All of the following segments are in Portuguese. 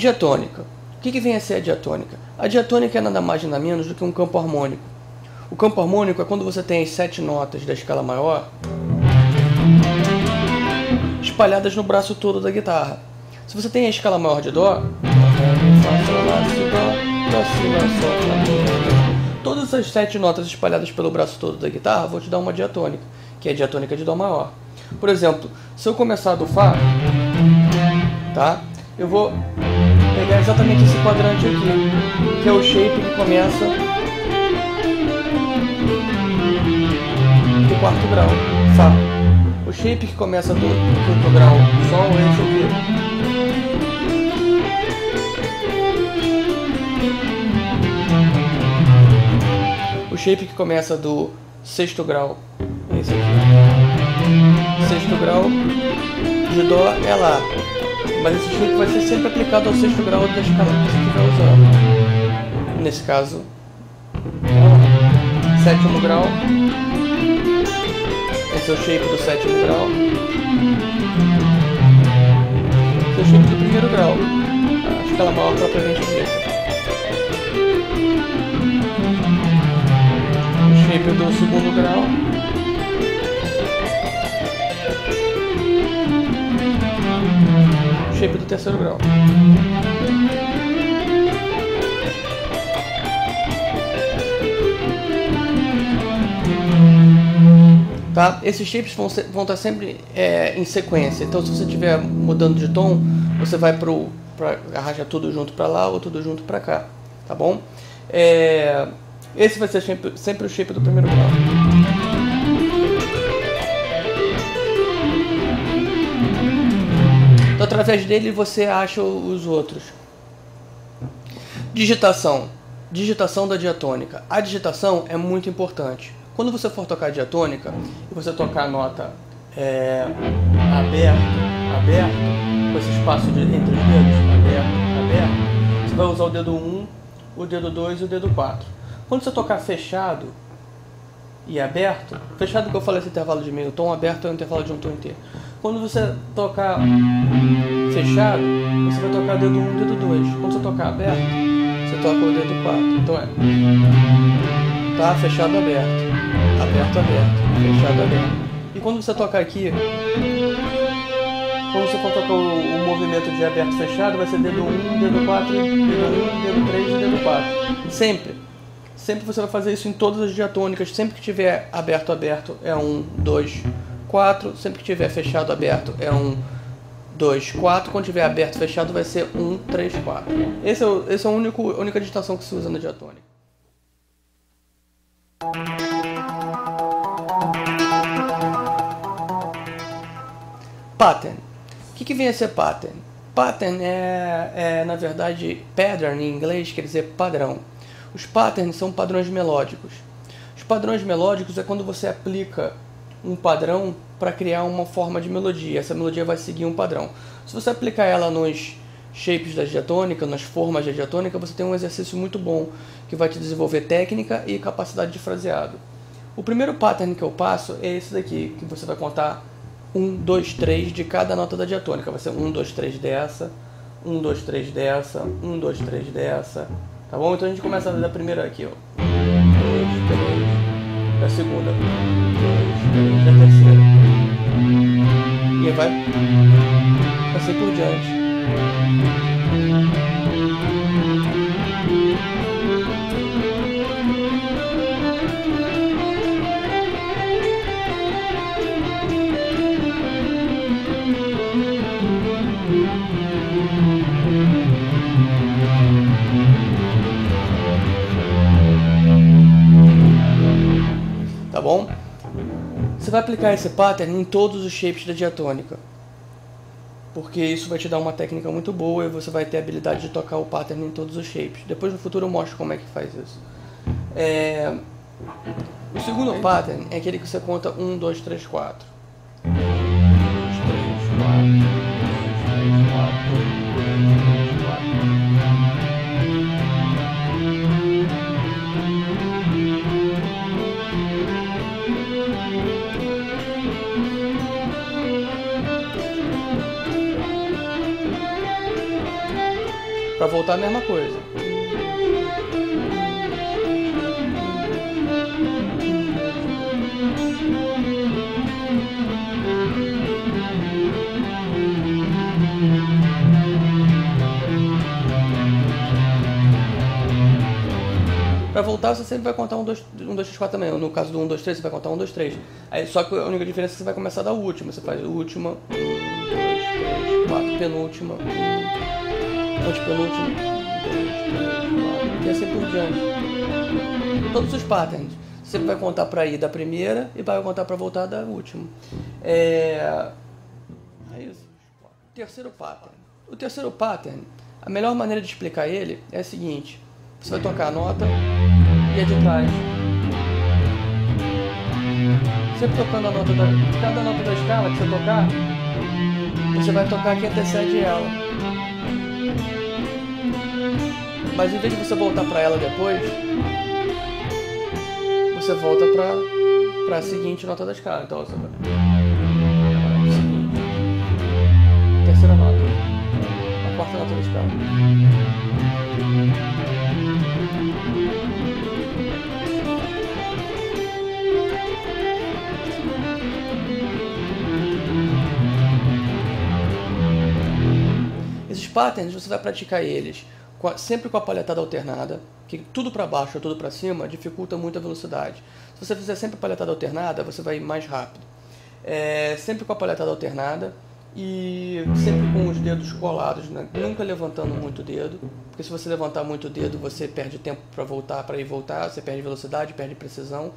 Diatônica. O que vem a ser a diatônica? A diatônica é nada mais nada menos do que um campo harmônico. O campo harmônico é quando você tem as 7 notas da escala maior espalhadas no braço todo da guitarra. Se você tem a escala maior de Dó, todas as 7 notas espalhadas pelo braço todo da guitarra vão te dar uma diatônica, que é a diatônica de Dó maior. Por exemplo, se eu começar do Fá, tá? Eu vou pegar exatamente esse quadrante aqui, que é o shape que começa do 4º grau, Fá. O shape que começa do 5º grau, Sol, é esse aqui. O shape que começa do 6º grau, é esse aqui. 6º grau de Dó é Lá. Mas esse shape vai ser sempre aplicado ao 6º grau da escala que você estiver usando. Nesse caso, 7º grau. Esse é o shape do 7º grau. Esse é o shape do 1º grau. A escala maior propriamente dita. O shape do 2º grau. O shape do 3º grau. Tá? Esses shapes vão estar sempre em sequência. Então, se você estiver mudando de tom, você vai para arranjar tudo junto para lá ou tudo junto para cá, tá bom? Esse vai ser sempre o shape do 1º grau. Então, através dele você acha os outros. Digitação. Digitação da diatônica. A digitação é muito importante. Quando você for tocar diatônica e você tocar a nota aberto, com esse espaço entre os dedos, aberto, você vai usar o dedo 1, o dedo 2 e o dedo 4. Quando você tocar fechado e aberto, fechado que eu falei esse intervalo de meio tom, aberto é o intervalo de um tom inteiro. Quando você tocar fechado, você vai tocar o dedo 1 e o dedo 2. Quando você tocar aberto, você toca o dedo 4. Então tá, fechado, aberto. Aberto, aberto, fechado, aberto. E quando você tocar aqui, quando você for tocar o movimento de aberto, fechado, vai ser dedo 1, dedo 4, dedo 1, dedo 3 e dedo 4. Sempre você vai fazer isso em todas as diatônicas. Sempre que tiver aberto, aberto é 1, 2, 4. Sempre que tiver fechado, aberto é 1, 2, 4. Quando tiver aberto, fechado vai ser 1, 3, 4. Essa é a única digitação que se usa na diatônica. Pattern. O que vem a ser pattern? Pattern na verdade, pattern em inglês quer dizer padrão. Os patterns são padrões melódicos. Os padrões melódicos é quando você aplica um padrão para criar uma forma de melodia. Essa melodia vai seguir um padrão. Se você aplicar ela nos shapes da diatônica, nas formas da diatônica, você tem um exercício muito bom que vai te desenvolver técnica e capacidade de fraseado. O primeiro pattern que eu passo é esse daqui, que você vai contar 1, 2, 3 de cada nota da diatônica. Vai ser 1, 2, 3 dessa, 1, 2, 3 dessa, 1, 2, 3 dessa. Tá bom? Então a gente começa da primeira aqui, ó. 1, 2, 3. Da segunda. 1, 2, 3. Da terceira. E aí vai assim por diante. Tá bom? Você vai aplicar esse pattern em todos os shapes da diatônica, porque isso vai te dar uma técnica muito boa e você vai ter a habilidade de tocar o pattern em todos os shapes. Depois no futuro eu mostro como é que faz isso. O segundo pattern é aquele que você conta 1, 2, 3, 4. 1, 2, 3, 4. 1, 2, 3, 4. 1, 2, 3, 4. Para voltar a mesma coisa. Pra voltar você sempre vai contar 1, 2, 3, 4 também. No caso do 1, 2, 3 você vai contar 1, 2, 3. Aí, só que a única diferença é que você vai começar da última. Você faz a última, 1, 2, 3, 4, penúltima, antepenúltima, 1, 2, 3, 4, e assim por diante. Todos os patterns. Você vai contar pra ir da primeira e vai contar pra voltar da última. É isso. Terceiro pattern. O terceiro pattern, a melhor maneira de explicar ele é a seguinte. Você vai tocar a nota e a de trás. Sempre tocando a nota cada nota da escala que você tocar, você vai tocar que antecede ela. Mas em vez de você voltar para ela depois, você volta para a seguinte nota da escala. Então você vai. Terceira nota. A quarta nota da escala. Esses patterns você vai praticar eles sempre com a palhetada alternada, que tudo para baixo ou tudo para cima dificulta muito a velocidade. Se você fizer sempre a palhetada alternada, você vai ir mais rápido. Sempre com a palhetada alternada e sempre com os dedos colados, né? Nunca levantando muito o dedo, porque se você levantar muito o dedo, você perde tempo para voltar, para ir voltar, você perde velocidade, perde precisão.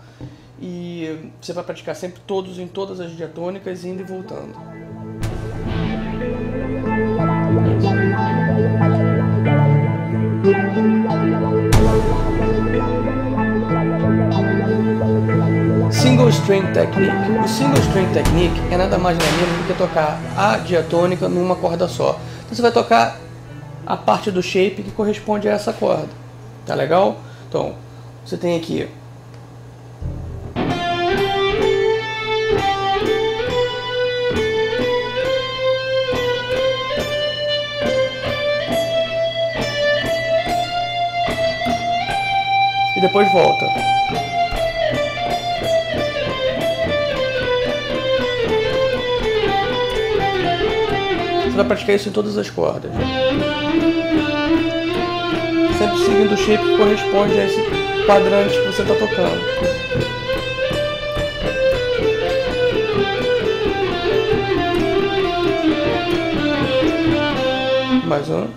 E você vai praticar sempre todos em todas as diatônicas, indo e voltando. Single String Technique. O Single String Technique é nada mais nem menos do que tocar a diatônica numa corda só. Então você vai tocar a parte do shape que corresponde a essa corda. Tá legal? Então, você tem aqui e depois volta. Você vai praticar isso em todas as cordas. Sempre seguindo o shape que corresponde a esse quadrante que você está tocando. Mais um.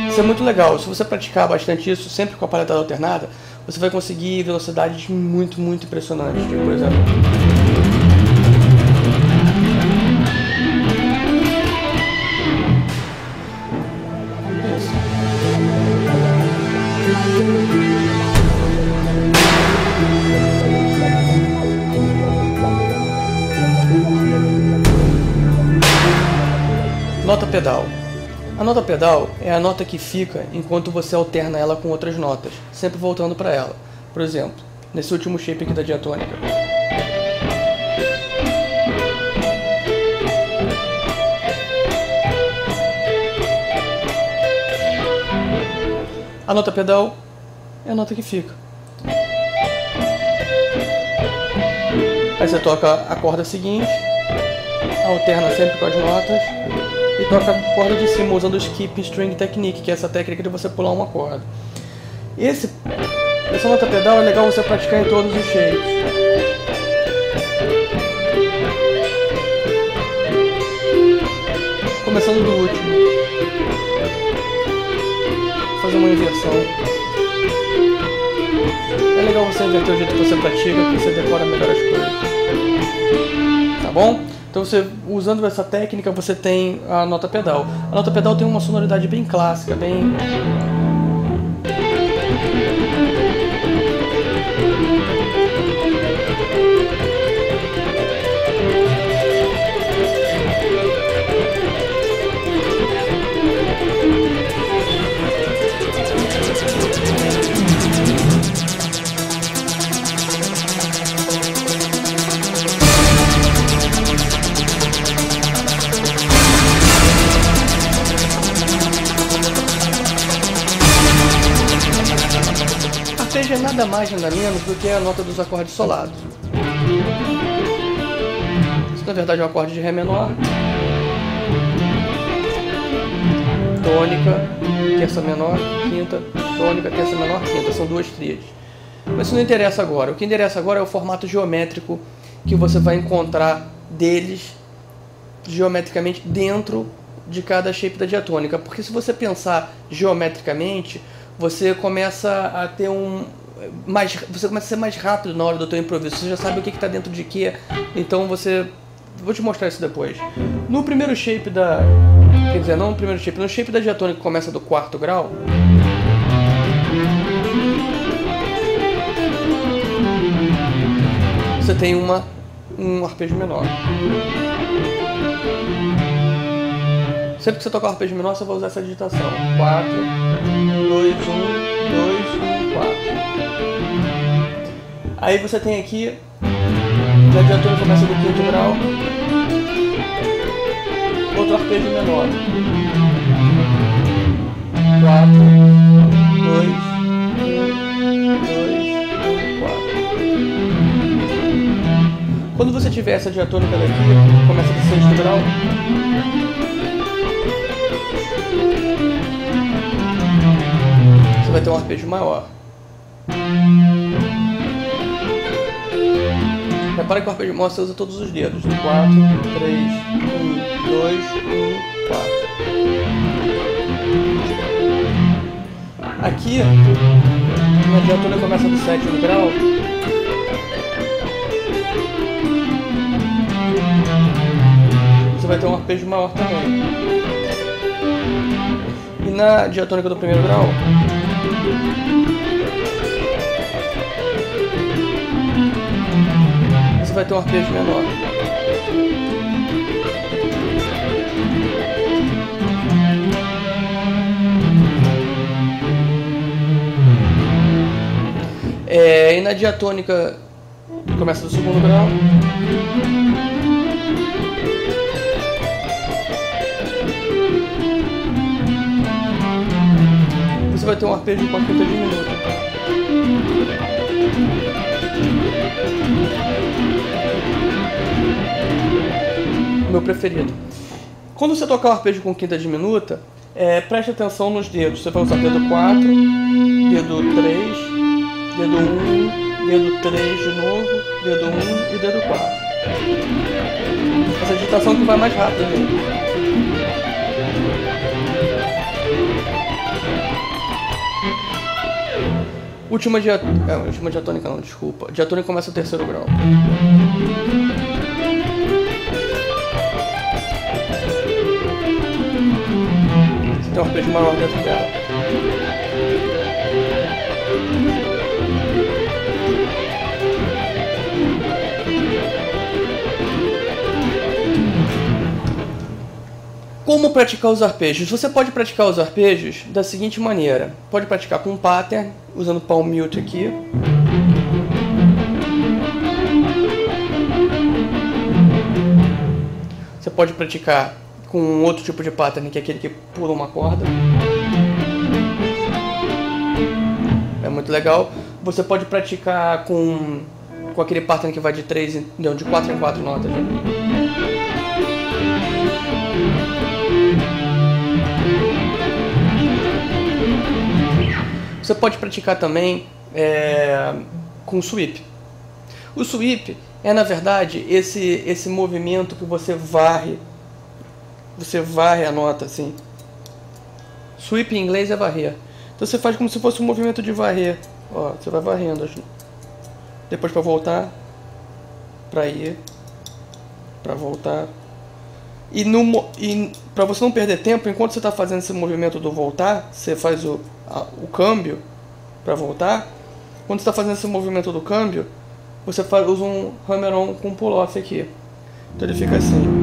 Isso é muito legal. Se você praticar bastante isso, sempre com a palhetada alternada, você vai conseguir velocidades muito impressionantes. Por exemplo, nota pedal. A nota pedal é a nota que fica enquanto você alterna ela com outras notas, sempre voltando para ela. Por exemplo, nesse último shape aqui da diatônica. A nota pedal é a nota que fica. Aí você toca a corda seguinte, alterna sempre com as notas e toca a corda de cima usando o Skip String Technique, que é essa técnica de você pular uma corda. Essa nota pedal é legal você praticar em todos os shapes. Começando do último. Vou fazer uma inversão. É legal você inverter o jeito que você pratica, porque você decora melhor as coisas. Tá bom? Então, usando essa técnica, você tem a nota pedal. A nota pedal tem uma sonoridade bem clássica, bem... é nada mais nada menos do que a nota dos acordes solados. Isso na verdade é um acorde de Ré menor, tônica, terça menor, quinta, tônica, terça menor, quinta. São duas tríades. Mas isso não interessa agora. O que interessa agora é o formato geométrico que você vai encontrar deles geometricamente dentro de cada shape da diatônica. Porque se você pensar geometricamente, você começa a ter você começa a ser mais rápido na hora do teu improviso. Você já sabe o que está dentro de quê. Então você... Vou te mostrar isso depois. No primeiro shape da... Quer dizer, não no primeiro shape. No shape da diatônica que começa do quarto grau... Você tem um arpejo menor. Sempre que você tocar o arpejo menor, você vai usar essa digitação. 4, 2, 1, 2, 1, 4. Aí você tem aqui, na diatônica começa do quinto grau, outro arpejo menor. 4, 2, 1, 2, 4. Quando você tiver essa diatônica daqui, começa do sexto grau, você vai ter um arpejo maior. Repara que o arpejo maior você usa todos os dedos. 4, 3, 1, 2, 1, 4. Aqui, na diatônica começa do sétimo grau, você vai ter um arpejo maior também. E na diatônica do primeiro grau, você vai ter um arpejo menor. E na diatônica que começa do segundo grau, você vai ter um arpejo com a quinta diminuta. Meu preferido. Quando você tocar o arpejo com quinta diminuta, preste atenção nos dedos. Você vai usar dedo 4, dedo 3, dedo 1, dedo 3 de novo, dedo 1 e dedo 4. Essa digitação que vai mais rápido mesmo. Última diatônica não, desculpa. A diatônica começa no terceiro grau. Você tem um arpejo maior dentro dela. Como praticar os arpejos? Você pode praticar os arpejos da seguinte maneira. Pode praticar com um pattern, usando palm mute aqui. Você pode praticar com outro tipo de pattern, que é aquele que pula uma corda. É muito legal. Você pode praticar com aquele pattern que vai de 4 em 4 notas. Você pode praticar também com sweep. O sweep é, na verdade, esse movimento que você varre a nota assim. Sweep em inglês é varrer. Então você faz como se fosse um movimento de varrer. Ó, você vai varrendo. Depois para voltar, para ir, para voltar. E para você não perder tempo, enquanto você está fazendo esse movimento do voltar, você faz o câmbio para voltar. Quando você está fazendo esse movimento do câmbio, você usa um hammer-on com pull-off aqui. Então ele fica assim.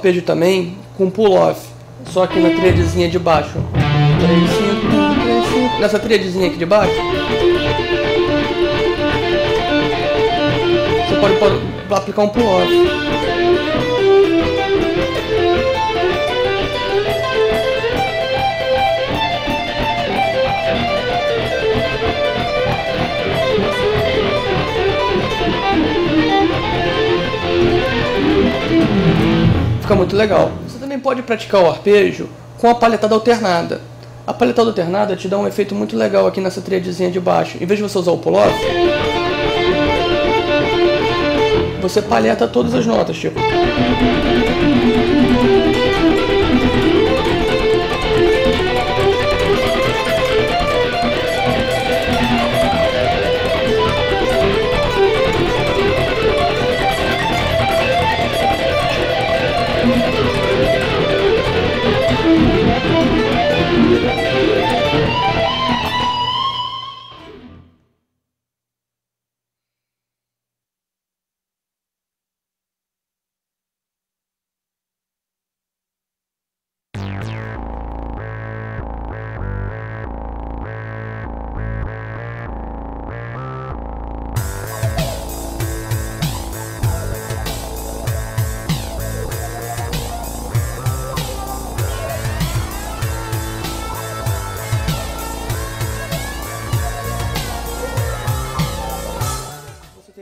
arpejo também com pull-off, só que na tríadezinha de baixo. 3, 5, 3, 5. Nessa tríadezinha aqui de baixo, você pode aplicar um pull-off. Fica muito legal. Você também pode praticar o arpejo com a palhetada alternada. A palhetada alternada te dá um efeito muito legal aqui nessa tríadezinha de baixo. Em vez de você usar o pull-off, você palheta todas as notas, tipo.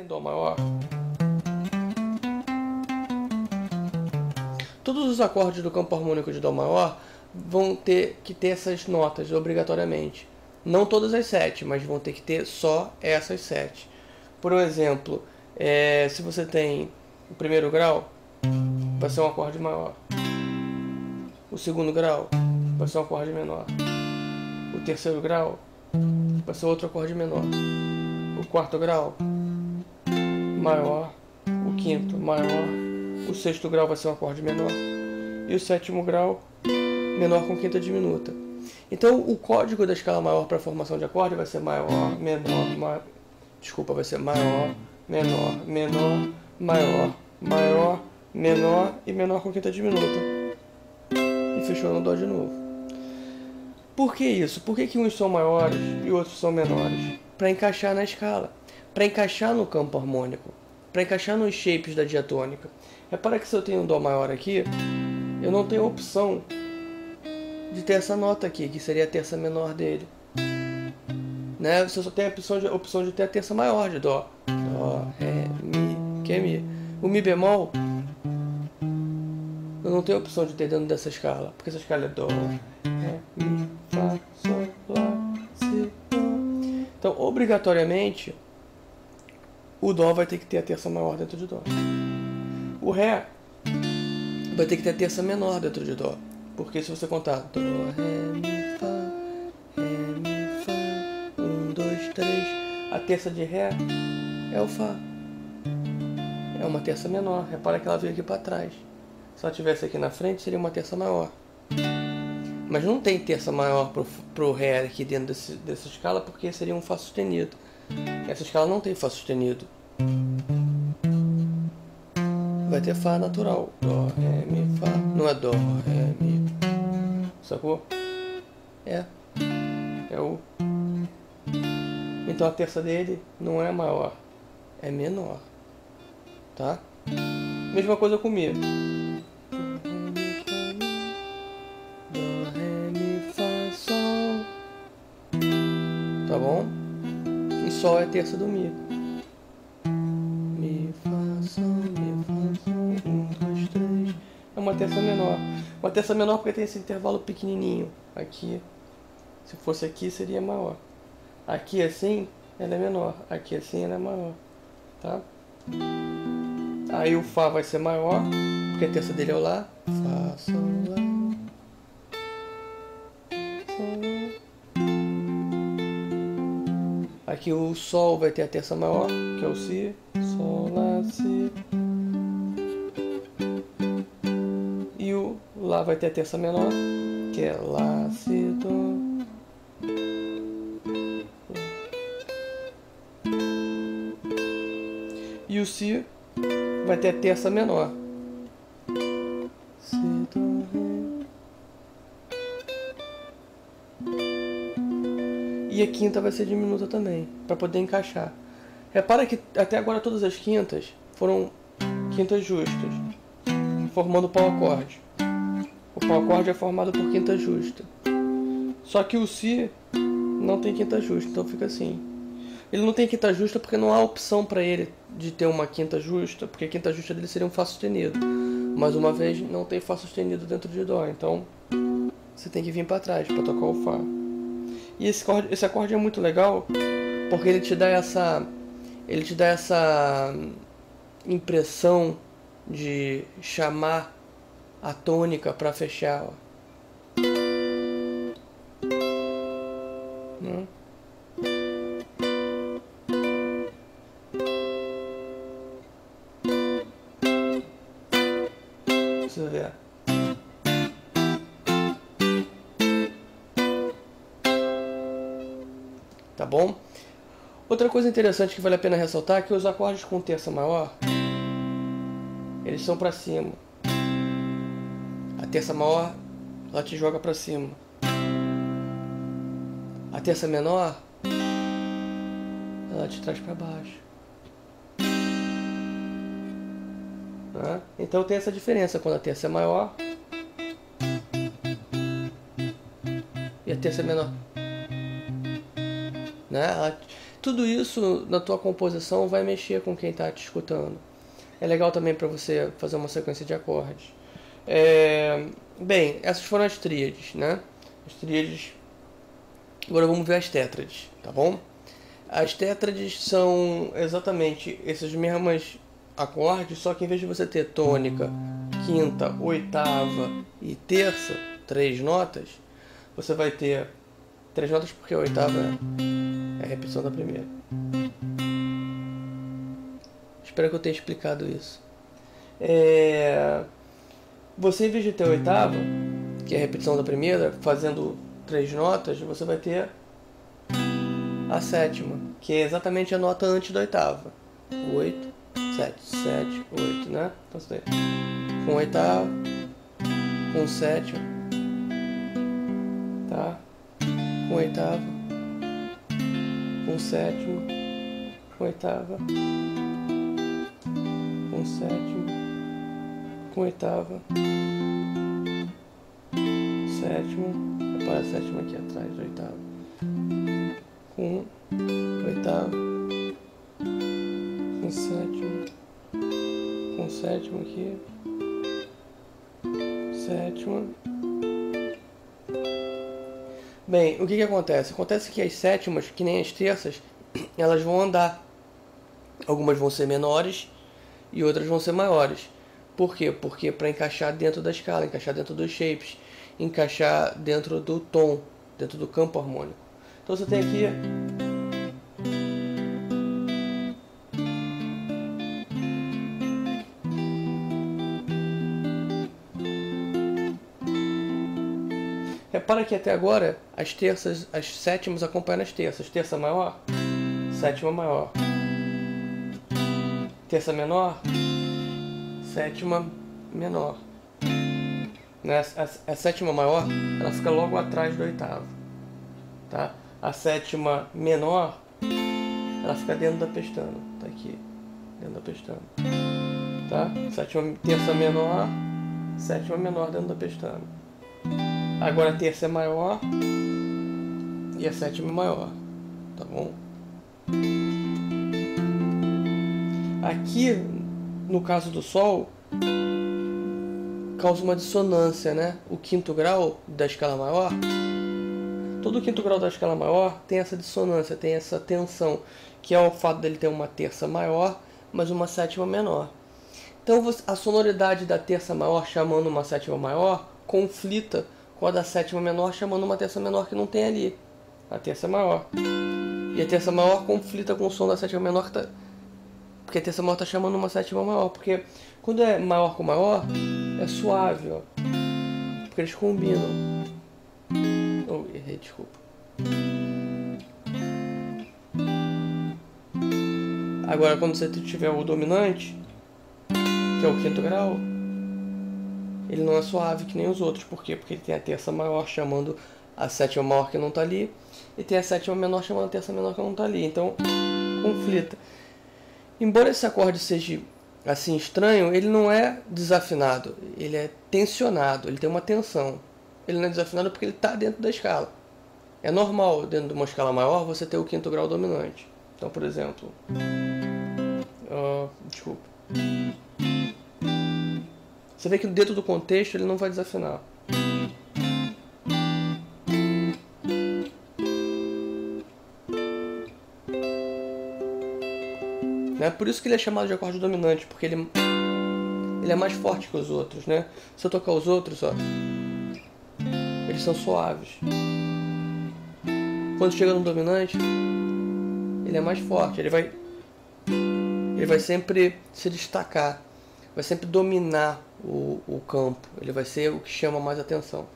Dó maior. Todos os acordes do campo harmônico de Dó maior vão ter que ter essas notas obrigatoriamente. Não todas as 7, mas vão ter que ter só essas 7. Por exemplo, se você tem o primeiro grau, vai ser um acorde maior. O segundo grau vai ser um acorde menor. O terceiro grau vai ser outro acorde menor. O quarto grau maior, o quinto maior, o sexto grau vai ser um acorde menor e o sétimo grau menor com quinta diminuta. Então o código da escala maior para a formação de acorde vai ser maior, menor, vai ser maior, menor, menor, maior, maior, menor e menor com quinta diminuta. E fechou no Dó de novo. Por que isso? Por que uns são maiores e outros são menores? Para encaixar na escala. Para encaixar no campo harmônico, para encaixar nos shapes da diatônica. Repara que se eu tenho um Dó maior aqui, eu não tenho opção de ter essa nota aqui, que seria a terça menor dele. Né? Você só tem a opção de ter a terça maior de Dó. Dó, Ré, Mi, que é Mi. O Mi bemol, eu não tenho opção de ter dentro dessa escala, porque essa escala é Dó, Ré, Mi, Fá, Sol, Lá, Si, Dó. Então, obrigatoriamente, o Dó vai ter que ter a terça maior dentro de Dó. O Ré vai ter que ter a terça menor dentro de Dó. Porque se você contar Dó, Ré, Mi, Fá, 1, 2, 3, a terça de Ré é o Fá. É uma terça menor. Repara que ela veio aqui para trás. Se ela estivesse aqui na frente, seria uma terça maior. Mas não tem terça maior pro Ré aqui dentro dessa escala, porque seria um Fá sustenido. Essa escala não tem Fá sustenido. Vai ter Fá natural. Dó, Ré, Mi, Fá. Não é Dó, Ré, Mi. Sacou? É o... Então a terça dele não é maior, é menor. Tá? Mesma coisa com Mi. Dó, Ré, Mi, Fá, Sol. Tá bom? E Sol é a terça do Mi. Mi, Fá, Sol, Mi, Fá, Sol. 1, 2, 3. É uma terça menor. Uma terça menor porque tem esse intervalo pequenininho. Aqui. Se fosse aqui, seria maior. Aqui assim, ela é menor. Aqui assim, ela é maior. Tá? Aí o Fá vai ser maior, porque a terça dele é o Lá. Fá, Sol, Lá. Sol, Lá. Aqui o Sol vai ter a terça maior, que é o Si. Sol, Lá, Si. E o Lá vai ter a terça menor, que é Lá, Si, Dó. E o Si vai ter a terça menor. e a quinta vai ser diminuta também, para poder encaixar. Repara que até agora todas as quintas foram quintas justas, formando o pau acorde. O pau acorde é formado por quinta justa. Só que o Si não tem quinta justa, então fica assim. Ele não tem quinta justa porque não há opção para ele de ter uma quinta justa, porque a quinta justa dele seria um Fá sustenido. Mais uma vez, não tem Fá sustenido dentro de Dó, então você tem que vir para trás para tocar o Fá. E esse acorde é muito legal porque ele te dá essa impressão de chamar a tônica para fechar, ó. Você vê. Tá bom? Outra coisa interessante que vale a pena ressaltar é que os acordes com terça maior, eles são para cima. A terça maior, ela te joga para cima. A terça menor, ela te traz para baixo. Né? Então tem essa diferença quando a terça é maior e a terça é menor. Né? Tudo isso na tua composição vai mexer com quem está te escutando. É legal também para você fazer uma sequência de acordes. Bem, essas foram as tríades, né? As tríades. Agora vamos ver as tétrades, tá bom? As tétrades são exatamente esses mesmos acordes, só que em vez de você ter tônica, quinta, oitava e terça, 3 notas, você vai ter 3 notas porque a oitava é a repetição da primeira. Espero que eu tenha explicado isso. Você, em vez de ter a oitava, que é a repetição da primeira, fazendo 3 notas, você vai ter a sétima, que é exatamente a nota antes da oitava. 8, 7, 7, 8, né? Então você tem com oitava, com sétima, tá? Com oitava, com sétima, com oitava, com sétima, com oitava, sétima. Repara a sétima aqui atrás da oitava. Com oitava, com sétima aqui, sétima. Bem, o que acontece? Acontece que as sétimas, que nem as terças, elas vão andar. Algumas vão ser menores e outras vão ser maiores. Por quê? Porque para encaixar dentro da escala, encaixar dentro dos shapes, encaixar dentro do tom, dentro do campo harmônico. Então você tem aqui repara que até agora as terças, as sétimas acompanham as terças. Terça maior, sétima maior. Terça menor, sétima menor. A sétima maior, ela fica logo atrás do oitavo, tá? A sétima menor, ela fica dentro da pestana, tá aqui, dentro da pestana, tá? Terça menor, sétima menor dentro da pestana. Agora a terça é maior e a sétima é maior, tá bom? Aqui, no caso do Sol, causa uma dissonância, né? O quinto grau da escala maior, todo o quinto grau da escala maior tem essa dissonância, tem essa tensão, que é o fato dele ter uma terça maior, mas uma sétima menor. Então a sonoridade da terça maior chamando uma sétima maior conflita com a da sétima menor chamando uma terça menor que não tem ali, a terça maior. E a terça maior conflita com o som da sétima menor, porque a terça maior está chamando uma sétima maior, porque quando é maior com maior, é suave, ó, porque eles combinam. Oh, errei, desculpa. Agora, quando você tiver o dominante, que é o quinto grau, ele não é suave que nem os outros. Por quê? Porque ele tem a terça maior chamando a sétima maior que não está ali, e tem a sétima menor chamando a terça menor que não está ali. Então, conflita. Embora esse acorde seja assim estranho, ele não é desafinado, ele é tensionado, ele tem uma tensão. Ele não é desafinado porque ele está dentro da escala. É normal, dentro de uma escala maior, você ter o quinto grau dominante. Então, por exemplo... desculpa. Você vê que dentro do contexto ele não vai desafinar. É por isso que ele é chamado de acorde dominante, porque ele é mais forte que os outros, né? Se eu tocar os outros, ó, eles são suaves. Quando chega no dominante, ele é mais forte, ele vai sempre se destacar, vai sempre dominar o campo, ele vai ser o que chama mais atenção.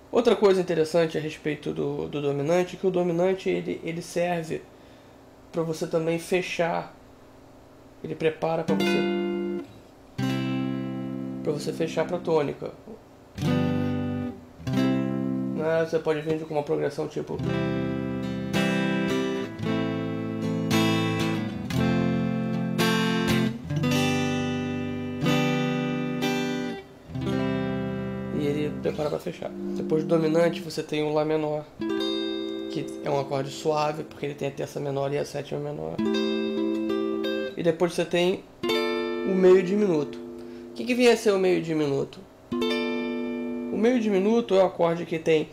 Outra coisa interessante a respeito do dominante é que o dominante ele serve para você também fechar, ele prepara para você fechar para tônica. Você pode vir com uma progressão tipo e ele prepara para fechar. Depois do dominante você tem o Lá menor, que é um acorde suave porque ele tem a terça menor e a sétima menor. E depois você tem o meio diminuto. O que vem a ser o meio diminuto? O meio diminuto é o acorde que tem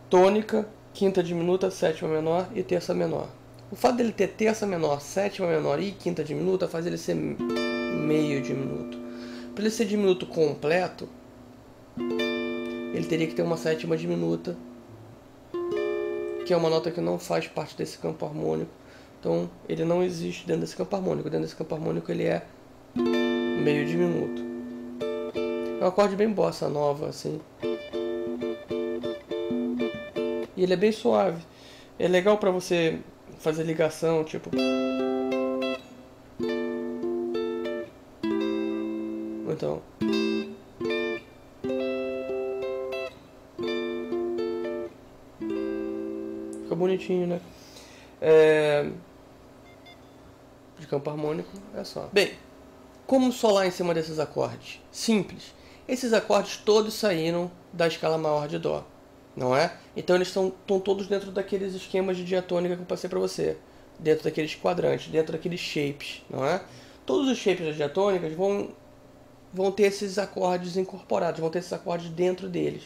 tônica, quinta diminuta, sétima menor e terça menor. O fato dele ter terça menor, sétima menor e quinta diminuta faz ele ser meio diminuto. Para ele ser diminuto completo, ele teria que ter uma sétima diminuta, que é uma nota que não faz parte desse campo harmônico. Então ele não existe dentro desse campo harmônico. Dentro desse campo harmônico ele é meio diminuto. É um acorde bem bossa nova, assim. E ele é bem suave. É legal pra você fazer ligação, tipo... Então... Fica bonitinho, né? De campo harmônico é só. Bem, como solar em cima desses acordes? Simples. Esses acordes todos saíram da escala maior de Dó, não é? Então eles estão todos dentro daqueles esquemas de diatônica que eu passei para você, dentro daqueles quadrantes, dentro daqueles shapes, não é? Todos os shapes das diatônicas vão ter esses acordes incorporados, vão ter esses acordes dentro deles,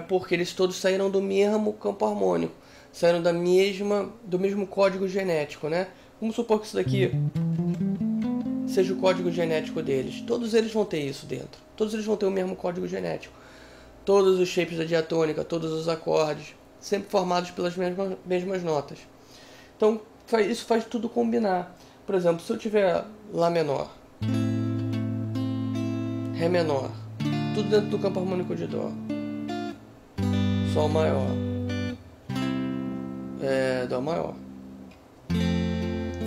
porque eles todos saíram do mesmo campo harmônico, saíram do mesmo código genético, né? Vamos supor que isso daqui seja o código genético deles. Todos eles vão ter isso dentro. Todos eles vão ter o mesmo código genético. Todos os shapes da diatônica, todos os acordes, sempre formados pelas mesmas notas. Então, isso faz tudo combinar. Por exemplo, se eu tiver Lá menor, Ré menor, tudo dentro do campo harmônico de Dó, Sol maior, Dó maior,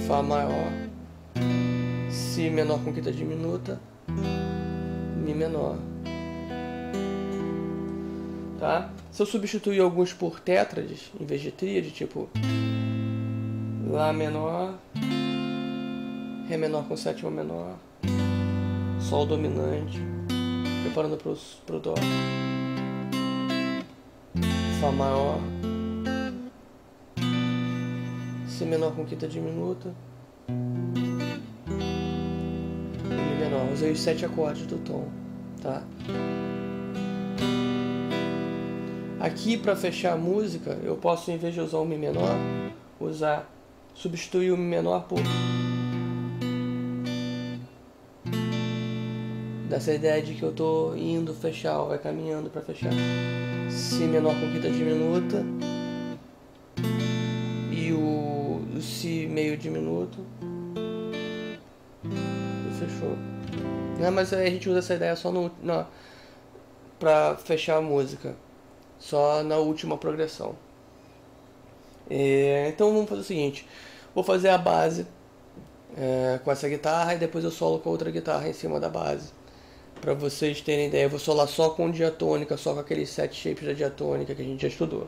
Fá maior, Si menor com quinta diminuta, Mi menor. Tá? Se eu substituir alguns por tétrades em vez de tríade, tipo Lá menor, Ré menor com sétima menor, Sol dominante, preparando pro Dó, Fá maior, Si menor com quinta diminuta, Mi menor. Usei os 7 acordes do tom, tá? Aqui, para fechar a música, eu posso, em vez de usar o Mi menor, substituir o Mi menor por... Dessa ideia de que eu tô indo fechar, vai caminhando para fechar. Si menor com quinta diminuta e o Si meio diminuto e fechou. Mas aí a gente usa essa ideia só para fechar a música, só na última progressão. Então vamos fazer o seguinte: vou fazer a base com essa guitarra e depois eu solo com a outra guitarra em cima da base. Para vocês terem ideia, eu vou solar só com diatônica, só com aqueles 7 shapes da diatônica que a gente já estudou.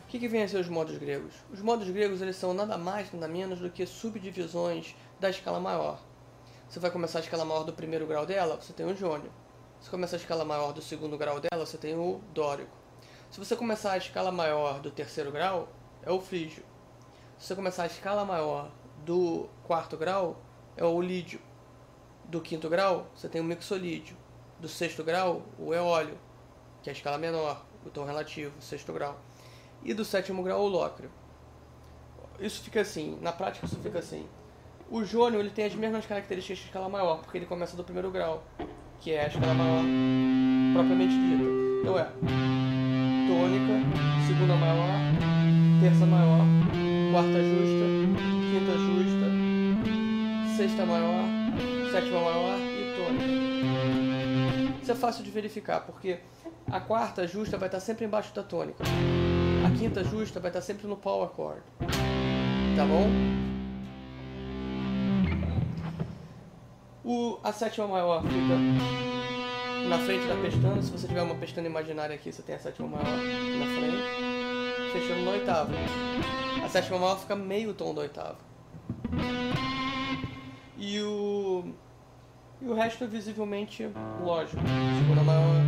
O que vem a ser os modos gregos? Os modos gregos eles são nada mais, nada menos do que subdivisões da escala maior. Você vai começar a escala maior do primeiro grau dela, você tem o jônio. Se começar a escala maior do segundo grau dela, você tem o dórico. Se você começar a escala maior do terceiro grau, é o frígio. Se você começar a escala maior do quarto grau, é o lídio. Do quinto grau, você tem o mixolídio. Do sexto grau, o eólio, que é a escala menor, o tom relativo, sexto grau. E do sétimo grau, o lócrio. Isso fica assim, na prática isso fica assim. O jônio ele tem as mesmas características de escala maior, porque ele começa do primeiro grau, que é a escala maior propriamente dita. Então é tônica, segunda maior, terça maior, quarta justa, quinta justa, sexta maior, sétima maior e tônica. Isso é fácil de verificar, porque a quarta justa vai estar sempre embaixo da tônica. A quinta justa vai estar sempre no power chord. Tá bom? A sétima maior fica na frente da pestana. Se você tiver uma pestana imaginária aqui, você tem a sétima maior na frente, fechando na oitava. A sétima maior fica meio tom da oitava. E o resto é visivelmente lógico. Segunda maior,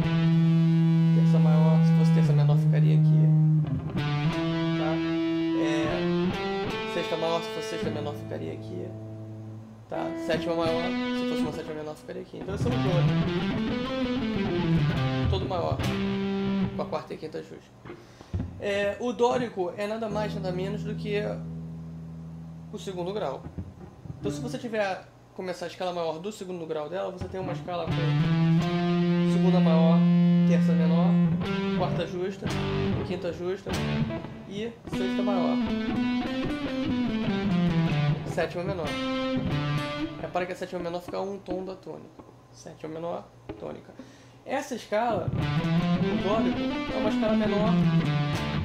terça maior, se fosse terça menor ficaria aqui. Tá? Sexta maior, se fosse sexta menor ficaria aqui. Tá? Sétima maior, se fosse uma sétima menor ficaria aqui. Então esse é um tônico. Todo maior. Com a quarta e a quinta justa. O dórico é nada mais nada menos do que o segundo grau. Então se você tiver começar a escala maior do segundo grau dela, você tem uma escala com segunda maior, terça menor, quarta justa, quinta justa e sexta maior, sétima menor. Repara que a sétima menor fica um tom da tônica. Sétima menor, tônica. Essa escala, o dórico, é uma escala menor,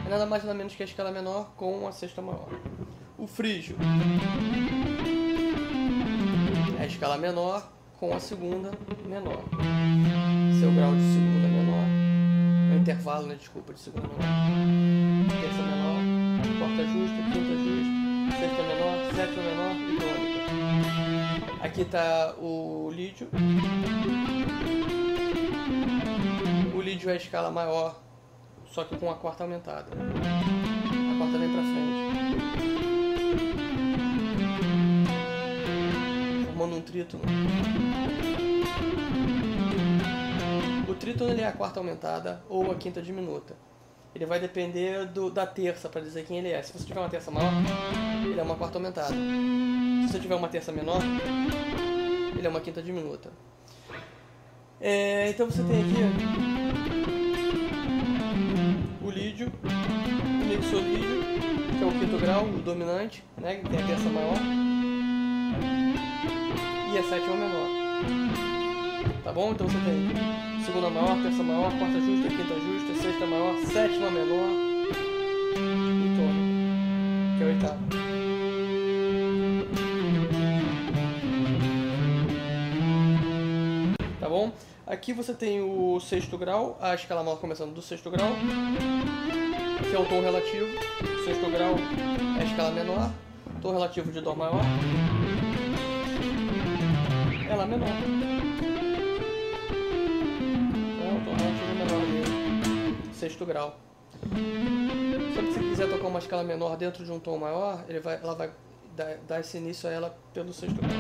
é nada mais nada menos que a escala menor com a sexta maior. O frígio é a escala menor com a segunda menor. Seu grau de segunda menor, o intervalo, de segunda menor. Terça menor, quarta justa, quinta justa, sexta menor, sétima menor e tônica. Aqui está o lídio. O lídio é a escala maior, só que com a quarta aumentada. A quarta vem para frente, formando um trítono. O trítono ele é a quarta aumentada ou a quinta diminuta. Ele vai depender da terça para dizer quem ele é. Se você tiver uma terça maior, ele é uma quarta aumentada. Se você tiver uma terça menor, ele é uma quinta diminuta. Então você tem aqui o lídio, o mixolídio, que é o quinto grau, o dominante, né, que tem a terça maior, e a sétima menor. Tá bom? Então você tem segunda maior, terça maior, quarta justa, quinta justa, sexta maior, sétima menor e tônica, que é a oitava. Tá bom? Aqui você tem o sexto grau, a escala maior começando do sexto grau, que é o tom relativo. O sexto grau é a escala menor, tom relativo de dó maior, ela menor. O tom relativo menor ali, sexto grau. Se você quiser tocar uma escala menor dentro de um tom maior, ela vai dar esse início a ela pelo sexto grau.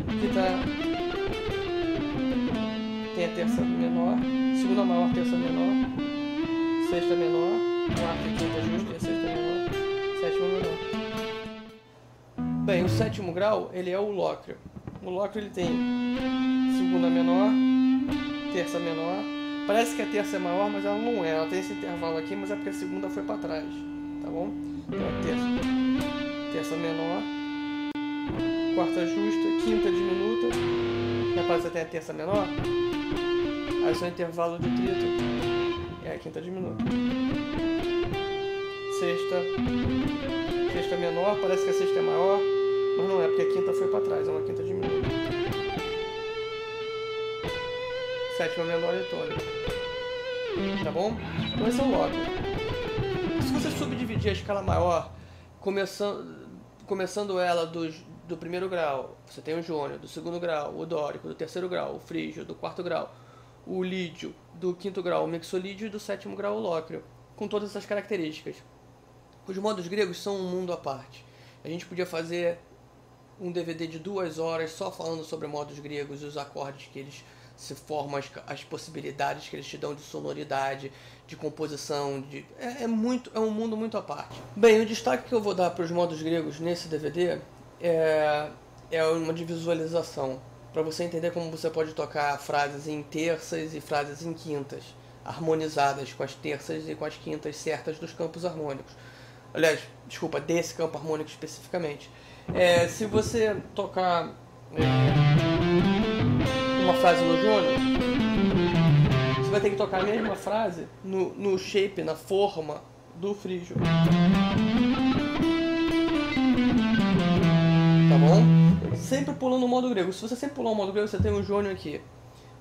Aqui tem a terça menor, segunda maior, terça menor, sexta menor, quarta e quinta justa e a sexta menor, sétima menor. Bem, o sétimo grau ele é o lócreo. O lócreo ele tem segunda menor, terça menor. Parece que a terça é maior, mas ela não é. Ela tem esse intervalo aqui, mas é porque a segunda foi para trás, tá bom? Então a terça menor, quarta justa, quinta diminuta. Repara que você tem a terça menor. Aí o seu intervalo de trítono é a quinta diminuta. Sexta menor, parece que a sexta é maior, mas não é, porque a quinta foi para trás, é uma quinta diminuta. Sétima menor e tônica. Tá bom? Então esse é o lócreo. Se você subdividir a escala maior, começando ela do primeiro grau, você tem o jônio, do segundo grau, o dórico, do terceiro grau, o frígio, do quarto grau, o lídio, do quinto grau, o mixolídio e do sétimo grau, o lócreo, com todas essas características. Os modos gregos são um mundo à parte. A gente podia fazer um DVD de 2 horas só falando sobre modos gregos e os acordes que eles se formam, as possibilidades que eles te dão de sonoridade, de composição, é um mundo muito à parte. Bem, o destaque que eu vou dar para os modos gregos nesse DVD é uma de visualização, para você entender como você pode tocar frases em terças e frases em quintas, harmonizadas com as terças e com as quintas certas dos campos harmônicos. Aliás, desculpa, desse campo harmônico especificamente. Se você tocar uma frase no jônio, se vai ter que tocar a mesma frase no shape, na forma do frígio. Tá bom? Sempre pulando o modo grego. Se você sempre pular o modo grego, você tem o jônio aqui.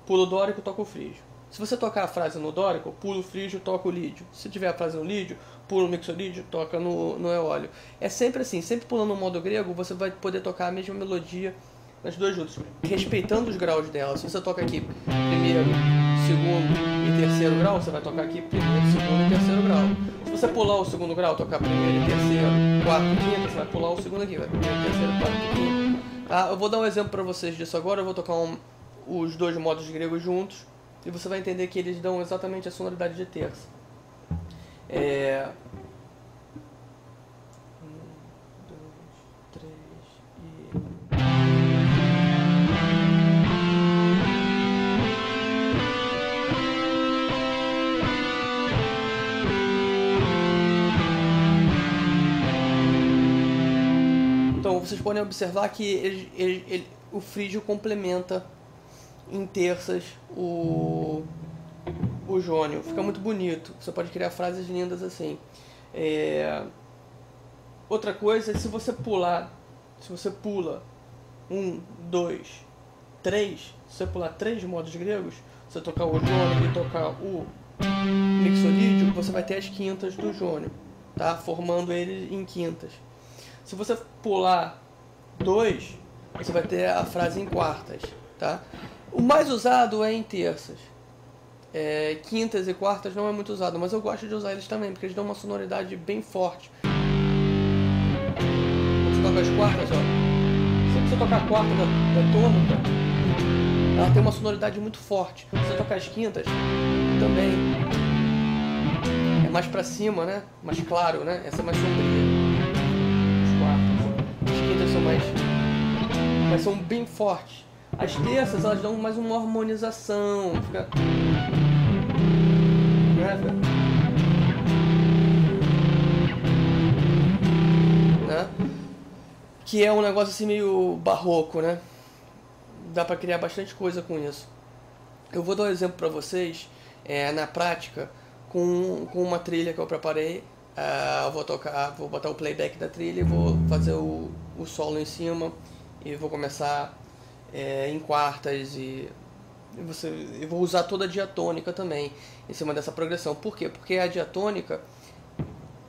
Pula o dórico, toca o frígio. Se você tocar a frase no dórico, pula o frígio, toca o lídio. Se tiver a frase no lídio, pula o mixolídio, toca no eólio. É sempre assim, sempre pulando o modo grego, você vai poder tocar a mesma melodia nas duas juntas, respeitando os graus dela. Se você toca aqui primeiro, segundo e terceiro grau, você vai tocar aqui primeiro, segundo e terceiro grau. Se você pular o segundo grau, tocar primeiro e terceiro, quarto e quinto, você vai pular o segundo aqui, vai primeiro, terceiro, quarto e quinto. Tá? Eu vou dar um exemplo para vocês disso agora, eu vou tocar os dois modos gregos juntos e você vai entender que eles dão exatamente a sonoridade de terça. 1, 2, 3 e... Então vocês podem observar que o frígio complementa em terças o jônio. Fica muito bonito. Você pode criar frases lindas assim. Outra coisa é se você pula 1, 2, 3, se você pular 3 modos gregos, se você tocar o jônio e tocar o mixolídio, você vai ter as quintas do jônio, tá? Formando ele em quintas. Se você pular 2, você vai ter a frase em quartas, tá? O mais usado é em terças. Quintas e quartas não é muito usado, mas eu gosto de usar eles também, porque eles dão uma sonoridade bem forte. Quando você toca as quartas, ó, se você tocar a quarta da tônica, ela tem uma sonoridade muito forte. Se você tocar as quintas, também é mais pra cima, né? Mais claro, né? Essa é mais sombria. As quintas são mas são bem fortes. As terças, elas dão mais uma harmonização, fica... né? Que é um negócio assim meio barroco, né? Dá pra criar bastante coisa com isso. Eu vou dar um exemplo pra vocês, na prática, com uma trilha que eu preparei. Eu vou botar o playback da trilha e vou fazer o solo em cima e vou começar em quartas e eu vou usar toda a diatônica também em cima dessa progressão. Por quê? Porque a diatônica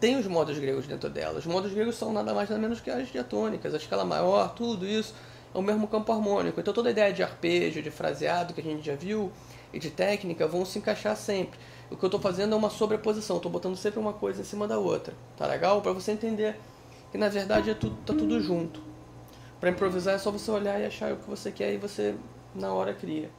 tem os modos gregos dentro dela. Os modos gregos são nada mais nada menos que as diatônicas, a escala maior, tudo isso é o mesmo campo harmônico. Então toda a ideia de arpejo, de fraseado que a gente já viu e de técnica vão se encaixar sempre. O que eu estou fazendo é uma sobreposição, estou botando sempre uma coisa em cima da outra. Tá legal? Para você entender que na verdade tá tudo junto. Para improvisar é só você olhar e achar o que você quer e você na hora cria.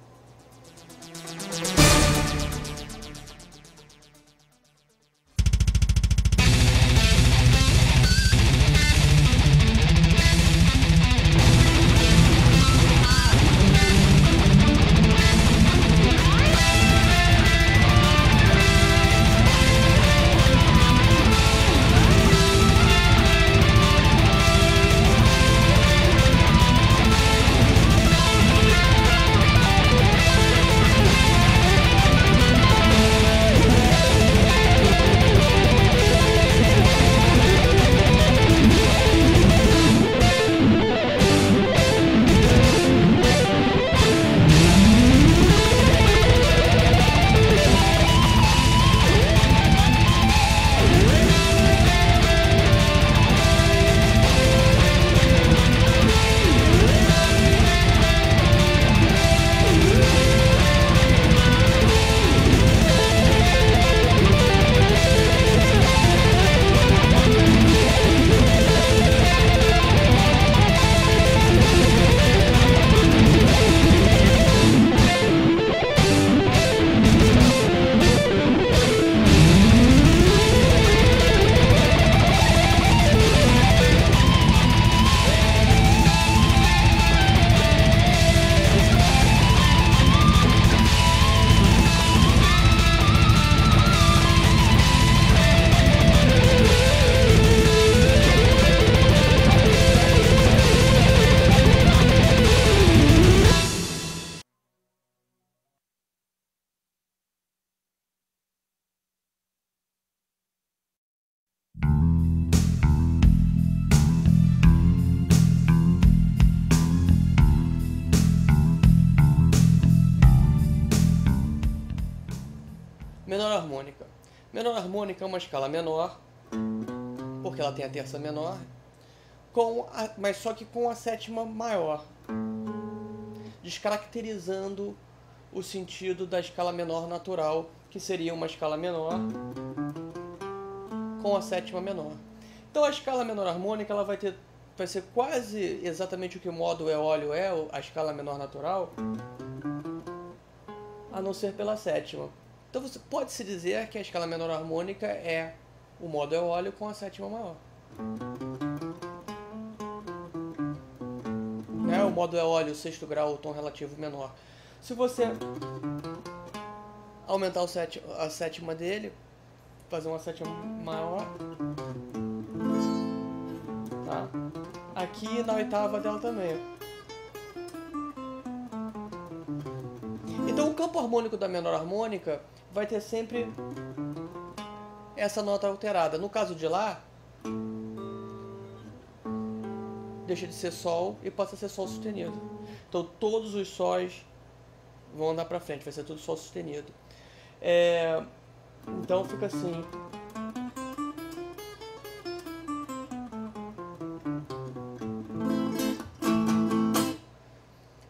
harmônica. Menor harmônica é uma escala menor, porque ela tem a terça menor, mas só que com a sétima maior, descaracterizando o sentido da escala menor natural, que seria uma escala menor com a sétima menor. Então a escala menor harmônica ela vai ser quase exatamente o que o modo Eólio é, a escala menor natural, a não ser pela sétima. Então você pode-se dizer que a escala menor harmônica é o modo Eólio com a sétima maior. O modo Eólio, o sexto grau, o tom relativo menor. Se você aumentar a sétima dele, fazer uma sétima maior, tá? Aqui na oitava dela também. Então o campo harmônico da menor harmônica vai ter sempre essa nota alterada. No caso de Lá, deixa de ser Sol e passa a ser Sol sustenido. Então todos os Sóis vão andar para frente, vai ser tudo Sol sustenido. Então fica assim.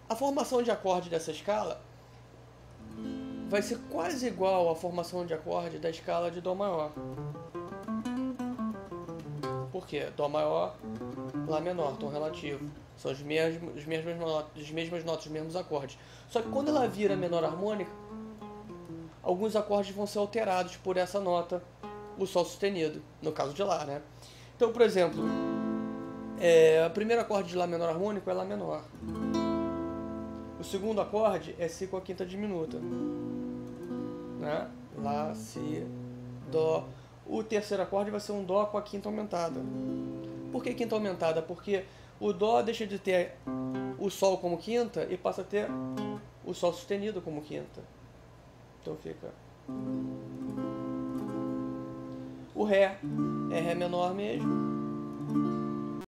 A formação de acorde dessa escala vai ser quase igual à formação de acorde da escala de Dó maior. Por quê? Dó maior, Lá menor, tom relativo. São as mesmas notas, os mesmos acordes. Só que quando ela vira menor harmônica, alguns acordes vão ser alterados por essa nota, o Sol sustenido, no caso de Lá, né? Então, por exemplo, o primeiro acorde de Lá menor harmônico é Lá menor. O segundo acorde é Si com a quinta diminuta, né? Lá, Si, Dó. O terceiro acorde vai ser um Dó com a quinta aumentada. Por que quinta aumentada? Porque o Dó deixa de ter o Sol como quinta e passa a ter o Sol sustenido como quinta. Então fica... O Ré é Ré menor mesmo.